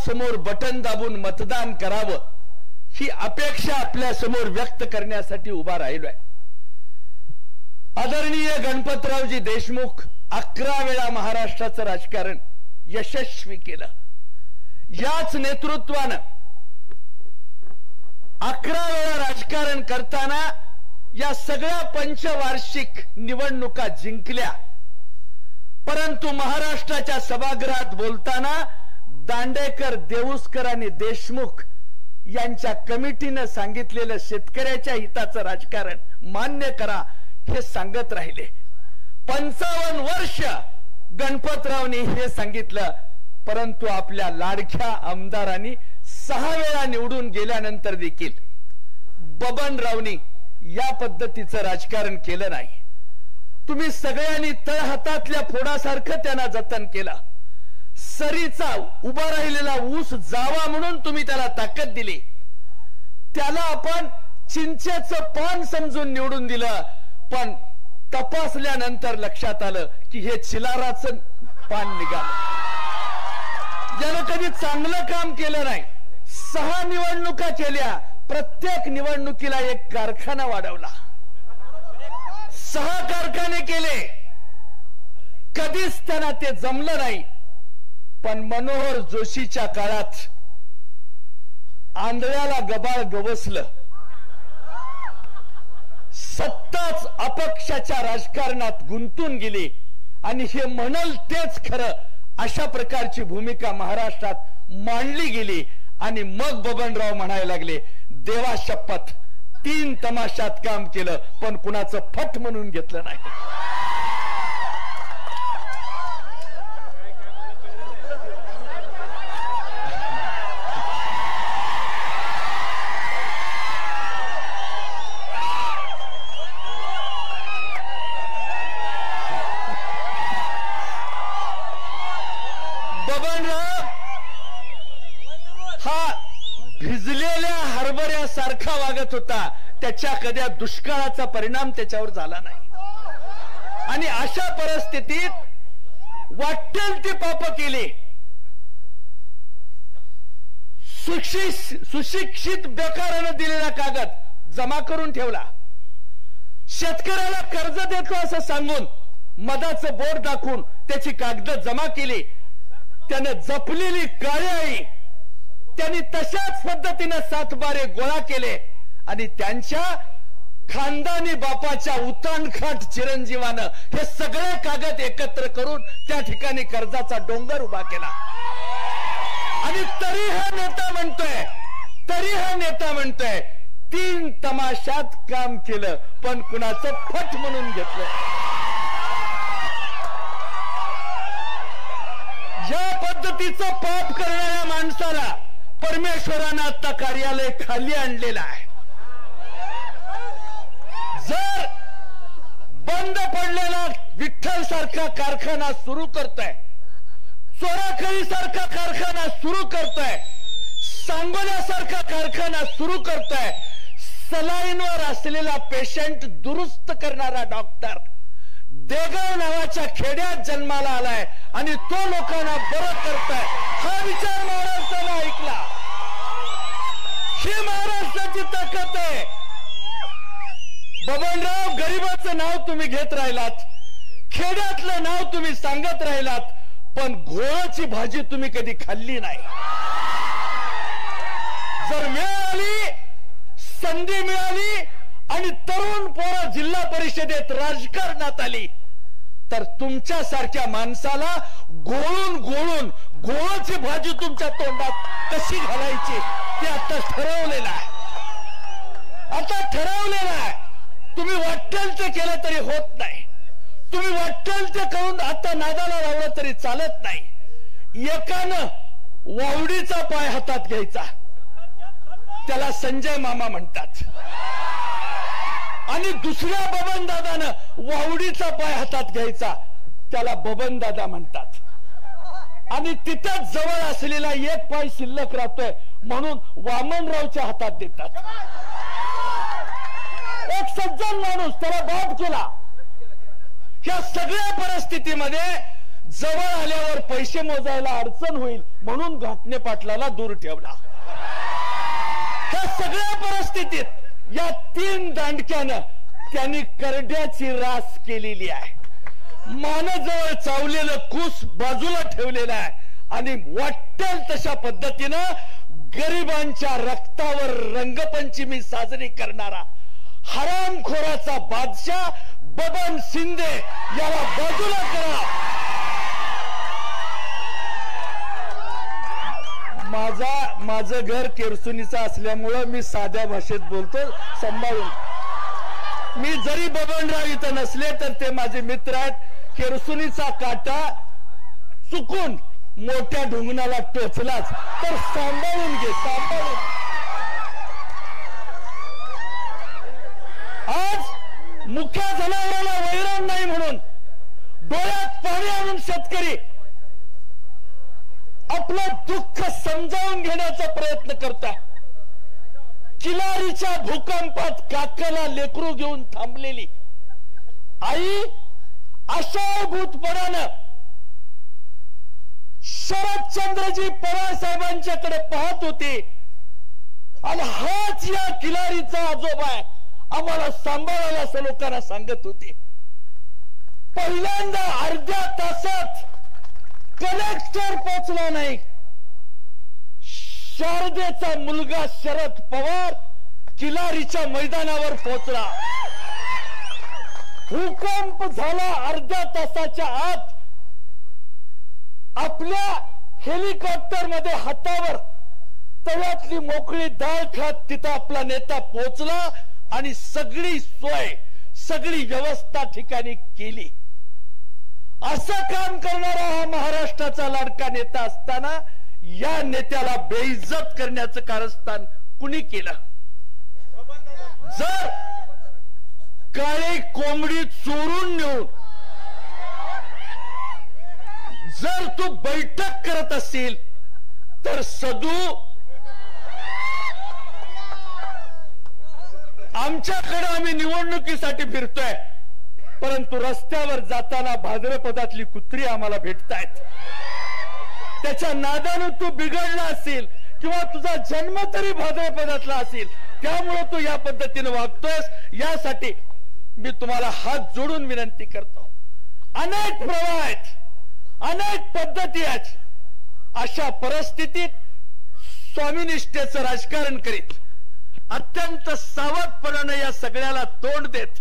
देवासमोर button दाबून मतदान करावं ही अपेक्षा आपल्या समोर व्यक्त करण्यासाठी उभा राहिलोय। आदरणीय गणपतरावजी देशमुख 11 वेळा महाराष्ट्राचं राजकारण यशस्वी केलं। याच नेतृत्वानं 11 वेळा राजकारण करताना या सगळ्या पंचवार्षिक निवडणुका जिंकल्या। परंतु महाराष्ट्राच्या सभागृहात बोलताना दांडेकर, देऊसकर आणि देशमुख यांच्या कमिटीनं सांगितलेलं शेतकऱ्याच्या हिताचं राजकारण मान्य करा हे सांगत राहिले। 55 वर्ष गणपतरावनी हे सांगितलं, परंतु आपल्या लाडक्या आमदारांनी 6 वेळा निवडून गेल्यानंतर देखील बबनरावनी या पद्धतीचं राजकारण केलं नाही। तुम्ही सगळ्यांनी तळहातातल्या फोडासारखं त्यांना जतन केलं। सरीचा उभा राहिलेला ऊस जावा म्हणून तुम्ही त्याला ताकद दिली। त्याला आपण चिंचेचं पान समजून निवडून दिलं, पण तपासल्यानंतर लक्षात आलं की हे चिलाराचं पान निघालं। ज्यानं कधी चांगलं काम केलं नाही। 6 निवडणुका केल्या, प्रत्येक निवडणुकीला एक कारखाना वाढवला। 6 कारखाने केले, कधीच त्यांना ते जमलं नाही। पण मनोहर जोशीच्या काळात आंधळ्याला गबाळ गवसलं। सत्ताच अपक्षाच्या राजकारणात गुंतून गेली आणि हे म्हणल तेच खरं अशा प्रकारची भूमिका महाराष्ट्रात मांडली गेली। आणि मग बबनराव म्हणायला लागले, देवा शपथ 3 तमाशात काम केलं पण कुणाचं फट म्हणून घेतलं नाही। बबनराव हा भिजलेल्या हरभऱ्यासारखा वागत होता। त्याच्या कधी दुष्काळाचा परिणाम त्याच्यावर झाला नाही। आणि अशा परिस्थितीत वाटेल ते पाप केले। सुशिक्षित बेकारानं दिलेला कागद जमा करून ठेवला। शेतकऱ्याला कर्ज देतो असं सांगून मधाचं बोर्ड दाखवून त्याची कागद जमा केली। त्याने जपलेली काळी त्यांनी तशाच पद्धतीने 7 बारे गोळा केले आणि त्यांच्या खानदानी बापाच्या उतानखाट चिरंजीवानं हे सगळे कागद एकत्र करून त्या ठिकाणी कर्जाचा डोंगर उभा केला। आणि तरी हा नेता म्हणतोय 3 तमाशात काम केलं पण कुणाचं फट म्हणून घेतलं। या पद्धतीचं पाप करणाऱ्या माणसाला परमेश्वरानं आता कार्यालय खाली आणलेलं आहे। जर बंद पडलेला विठ्ठल सारखा कारखाना सुरू करतोय, चोराखळी सारखा कारखाना सुरू करतोय, सांगोल्यासारखा कारखाना सुरू करतोय, सलाईनवर असलेला पेशंट दुरुस्त करणारा डॉक्टर देगाव नावाच्या खेड्यात जन्माला आलाय आणि तो लोकांना बरं करतोय, हा विचार महाराष्ट्राला ऐकला। ही महाराष्ट्राची ताकद आहे। बबनराव, गरीबाचं नाव तुम्ही घेत राहिलात, खेड्यातलं नाव तुम्ही सांगत राहिलात, पण घोळाची भाजी तुम्ही कधी खाल्ली नाही। जर मिळाली, संधी मिळाली आणि तरुण पोरं जिल्हा परिषदेत राजकारणात आली तर तुमच्या सारख्या माणसाला गोळून घोळाची भाजी तुमच्या तोंडात कशी घालायची ते आता ठरवलेलं आहे। तुम्ही वाटेल ते केलं तरी होत नाही। तुम्ही वाटेल ते करून आता नादाला लावलं तरी चालत नाही। एकानं वावडीचा पाय हातात घ्यायचा, त्याला संजय मामा म्हणतात, आणि दुसऱ्या बबनदादानं वावडीचा पाय हातात घ्यायचा, त्याला बबनदादा म्हणतात। आणि तिथंच जवळ असलेला एक पाय शिल्लक राहतोय म्हणून वामनरावच्या हातात देतात। एक सज्जन माणूस त्याला बाप केला। या सगळ्या परिस्थितीमध्ये जवळ आल्यावर पैसे मोजायला अडचण होईल म्हणून घाटणे पाटलाला दूर ठेवला. ह्या सगळ्या परिस्थितीत या 3 दांडक्यानं त्यांनी करड्याची रास केलेली आहे. मानाजवळ चावलेलं कूस बाजूला ठेवलेलं आहे आणि वाटेल तशा पद्धतीनं गरिबांच्या रक्तावर रंगपंचमी साजरी करणारा हरामखोराचा बादशाह बबन शिंदे याला बाजूला करा. माझं घर केरसुनीचं असल्यामुळं मी साध्या भाषेत बोलतो, सांभाळून. मी जरी बबनराव इथं नसले तर ते माझे मित्र आहेत. केरसुनीचा काटा चुकून मोठ्या ढुंगणाला टोचलाच तर सांभाळून घे, सांभाळून. आज मुख्या जनावराला वैरण नाही म्हणून डोळ्यात पाणी आणून शेतकरी आपलं दुःख समजावून घेण्याचा प्रयत्न करताय. किलारीच्या भूकंपात काकाला लेकरू घेऊन थांबलेली आई आशाभूतपणानं शरदचंद्रजी पवार साहेबांच्याकडे पाहत होते आणि हाच या किलारीचा आजोबा आहे, आम्हाला सांभाळायला असं लोकांना सांगत होते. पहिल्यांदा अर्ध्या तासात कलेक्टर पोचला नाही. शारदेचा मुलगा शरद पवार किलारीच्या मैदानावर पोचला. भूकंप झाला अर्ध्या तासाच्या आत. आपल्या हेलिकॉप्टर मध्ये हातावर तव्यातली मोकळी डाळ खात तिथं आपला नेता पोचला आणि सगळी सोय सगळी व्यवस्था ठिकाणी केली. असं काम करणारा हा महाराष्ट्राचा लाडका नेता असताना या नेत्याला बेइज्जत करण्याचं कारस्थान कुणी केलं? जर काळी कोंबडी चोरून नेऊन जर तू बैठक करत असेल तर सदू आमच्याकडे आम्ही निवडणुकीसाठी फिरतोय, परंतु रस्त्यावर जाताना भाद्रपदातली कुत्री आम्हाला भेटतायत. त्याच्या नादानं तू बिघडला असेल किंवा तुझा जन्म तरी भाद्रपदातला असेल, त्यामुळे तू या पद्धतीने वागतोयस. यासाठी मी तुम्हाला हात जोडून विनंती करतो. अनेक प्रवाह आहेत, अनेक पद्धती आहेत. अशा परिस्थितीत स्वामीनिष्ठेचं राजकारण करीत अत्यंत सावधपणाने या सगळ्याला तोंड देत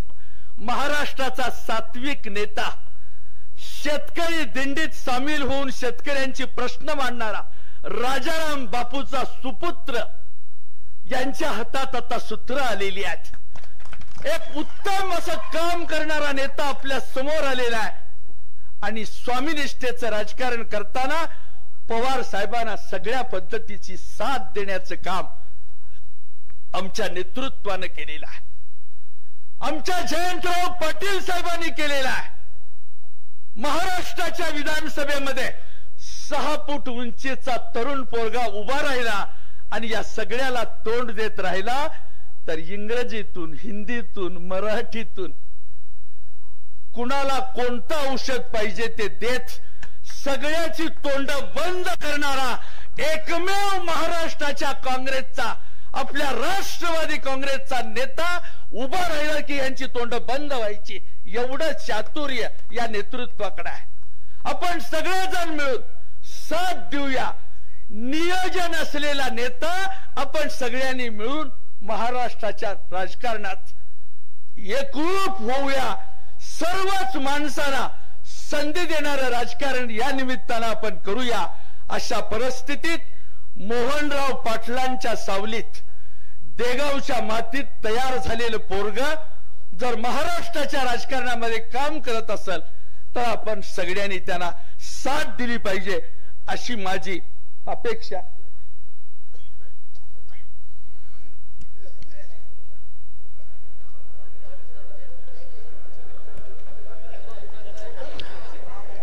महाराष्ट्राचा सात्विक नेता, शेतकरी दिंडीत सामील होऊन शेतकऱ्यांची प्रश्न मांडणारा राजाराम बापूचा सुपुत्र यांच्या हातात आता सूत्र आलेली आहेत. एक उत्तम असं काम करणारा नेता आपल्या समोर आलेला आहे आणि स्वामीनिष्ठेचं राजकारण करताना पवार साहेबांना सगळ्या पद्धतीची साथ देण्याचं काम आमच्या नेतृत्वाने केलेलं आहे. आमच्या जयंतराव पाटील साहेबांनी केलेला आहे. महाराष्ट्राच्या विधानसभेमध्ये 6 फूट उंचीचा तरुण पोरगा उभा राहिला आणि या सगळ्याला तोंड देत राहिला तर इंग्रजीतून, हिंदीतून, मराठीतून कुणाला कोणतं औषध पाहिजे ते देत सगळ्याची तोंड बंद करणारा एकमेव महाराष्ट्राच्या काँग्रेसचा, आपल्या राष्ट्रवादी काँग्रेसचा नेता उभा राहिला की यांची तोंड बंद व्हायची. एवढं चातुर्य या नेतृत्वाकडे आहे. आपण सगळेजण मिळून साथ देऊया. नियोजन असलेला नेता आपण सगळ्यांनी मिळून महाराष्ट्राच्या राजकारणात एकरूप होऊया. सर्वच माणसाला संधी देणारं राजकारण या निमित्तानं आपण करूया. अशा परिस्थितीत मोहनराव पाटलांच्या सावलीत देगावच्या मातीत तयार झालेलं पोरग जर महाराष्ट्राच्या राजकारणामध्ये काम करत असेल तर आपण सगळ्यांनी त्यांना साथ दिली पाहिजे अशी माझी अपेक्षा.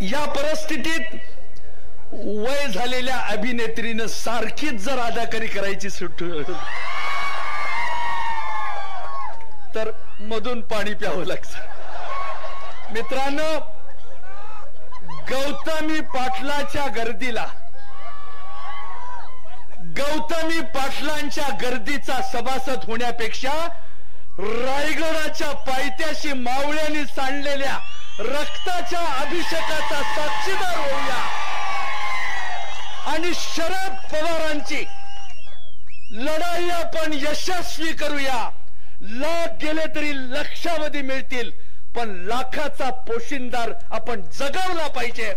या परिस्थितीत वय झालेल्या अभिनेत्रीनं सारखीच जर अदाकारी करायची सुट तर मधून पाणी प्यावं लागतं. मित्रांनो, गौतमी पाटलाच्या गर्दीला, गौतमी पाटलांच्या गर्दीचा सभासद होण्यापेक्षा रायगडाच्या पायथ्याशी मावळ्यांनी सांडलेल्या रक्ताच्या अभिषेकाचा साक्षीदार होऊया आणि शरद पवारांची लढाई आपण यशस्वी करूया. लाख गेले तरी लक्षावधी मिळतील, पण लाखाचा पोशिंदार आपण जगवला पाहिजे,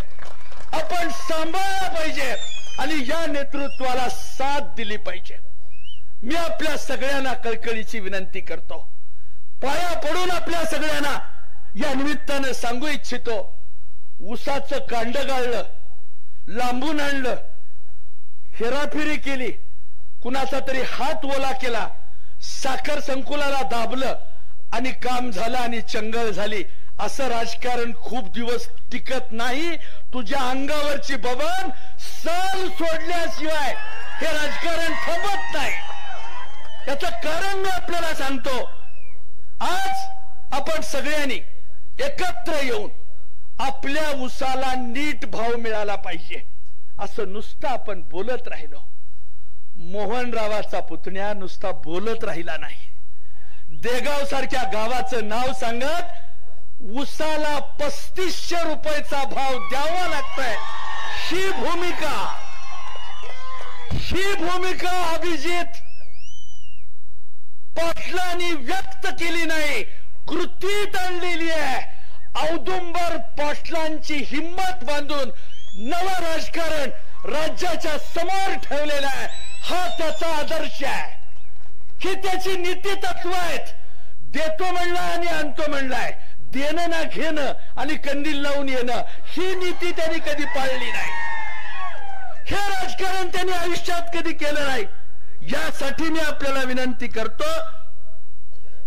आपण सांभाळला पाहिजे आणि या नेतृत्वाला साथ दिली पाहिजे. मी आपल्या सगळ्यांना कळकळीची विनंती करतो, पाया पडून आपल्या सगळ्यांना या निमित्तानं सांगू इच्छितो, ऊसाचं कांड गाळलं, लांबून आणलं, हेराफेरी केली, कुणाचा तरी हात ओला केला, साखर संकुलाला दाबलं आणि काम झालं आणि चंगळ झाली. असं राजकारण खूप दिवस टिकत नाही. तुझ्या अंगावरची बबन साल सोडल्याशिवाय हे राजकारण थांबत नाही. याचं कारण मी आपल्याला सांगतो. आज आपण सगळ्यांनी एकत्र येऊन आपल्या ऊसाला नीट भाव मिळाला पाहिजे. असं नुसतं आपण बोलत राहिलो. मोहनरावाचा पुतण्या नुसता बोलत राहिला नाही. देगाव सारख्या गावाचं नाव सांगत ऊसाला 3500 रुपयाचा भाव द्यावा लागतोय. ही भूमिका अभिजित पाटलांनी व्यक्त केली नाही, कृतीत आणलेली आहे. औदुंबर पाटलांची हिम्मत बांधून नवं राजकारण राज्याच्या समोर ठेवलेलं आहे. हा त्याचा आदर्श आहे, ही त्याची नीती तत्व आहेत. देतो म्हणला आणि आणतो म्हणलाय, देणं ना घेणं आणि कंदील लावून येणं, ही नीती त्यांनी कधी पाळली नाही. हे राजकारण त्यांनी आयुष्यात कधी केलं नाही. यासाठी मी आपल्याला विनंती करतो,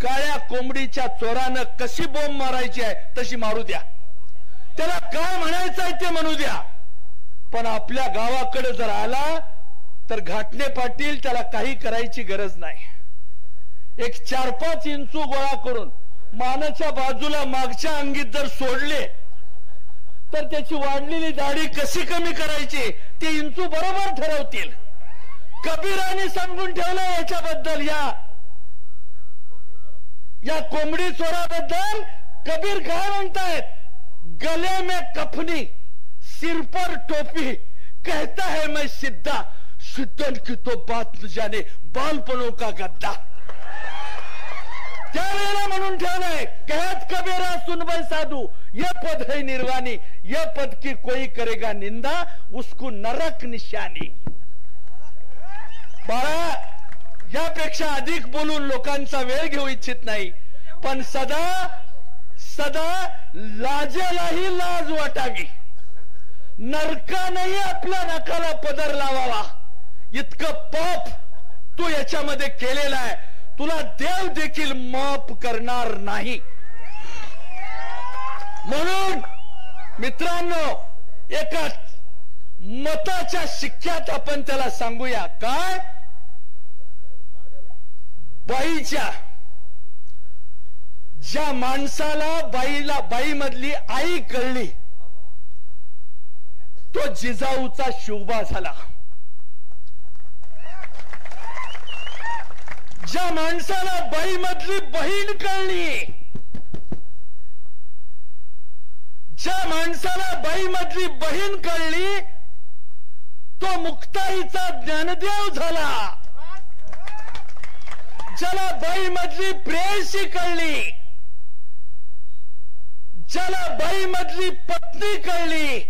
काळ्या कोंबडीच्या चोरानं कशी बोंब मारायची आहे तशी मारू द्या, त्याला काय म्हणायचं आहे ते म्हणू द्या. पण आपल्या गावाकडे जर आला तर घाटणे पाटील त्याला काही करायची गरज नाही. एक 4-5 इंचू गोळा करून मानाच्या बाजूला मागच्या अंगीत जर सोडले तर त्याची वाढलेली दाढी कशी कमी करायची ते इंचू बरोबर ठरवतील. कबीराने सांगून ठेवलं याच्याबद्दल, या कोंबडी चोराबद्दल कबीर काय म्हणतायत, गले में कफनी सिर पर टोपी, कहता है मैं सिद्धा, सिद्धन की तो बात न जाने बालपनों का गद्दा. त्यावेळेला म्हणून ठेवलंय, कहत कबीरा सुनबई साधू, ये पद है निर्वाणी, ये पद की कोई करेगा निंदा, उसको नरक निशानी. बाळा, यापेक्षा अधिक बोलून लोकांचा वेळ घेऊ इच्छित नाही, पण सदा सदा लाजेलाही लाज वाटावी, नरकानेही आपल्या नाकाला पदर लावावा. इतकं पाप तू याच्यामध्ये केलेलं आहे, तुला देव देखील माफ करणार नाही. म्हणून मित्रांनो, एका मताच्या शिक्क्यात आपण त्याला सांगूया, काय बाईच्या, ज्या माणसाला बाई मधली आई कळली तो जिजाऊचा शिवबा झाला. ज्या माणसाला बाई मधली बहीण कळली, ज्या माणसाला बाई मधली बहीण कळली तो मुक्ताईचा ज्ञानदेव झाला. ज्याला बाई मधली प्रेयसी कळली, ज्याला बाई मधली पत्नी कळली